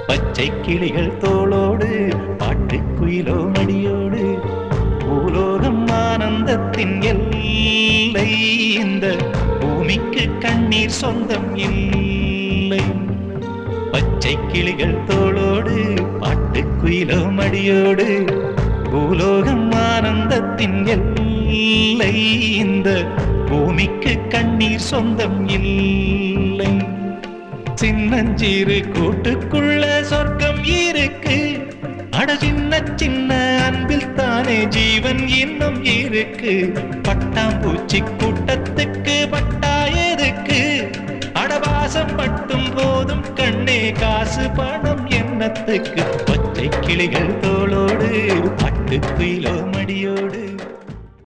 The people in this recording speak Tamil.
பச்சை கிளிகள் தோளோடு பாட்டுக்குயிலோ மடியோடு பூலோகம் ஆனந்தத்தின் எல்லை. இந்த பூமிக்கு கண்ணீர் சொந்தம் இல்லை. பச்சை கிளிகள் தோளோடு பாட்டுக்குயிலோ மடியோடு பூலோகம் ஆனந்தத்தின் எல்லை. இந்த பூமிக்கு கண்ணீர் சொந்தம் இல்லை. சின்னஞ்சீரு கூட்டுக்குள்ள சொர்க்கம் இருக்கு. அட சின்ன சின்ன அன்பில் தானே ஜீவன் இன்னும் இருக்கு. பட்டாம்பூச்சி கூட்டத்துக்கு பட்டா எதுக்கு? அடவாசம் மட்டும் போதும் கண்ணே, காசு பணம் என்னத்துக்கு? பச்சை கிளிகள் தோளோடு பாட்டுக்குயிலோ மடியோடு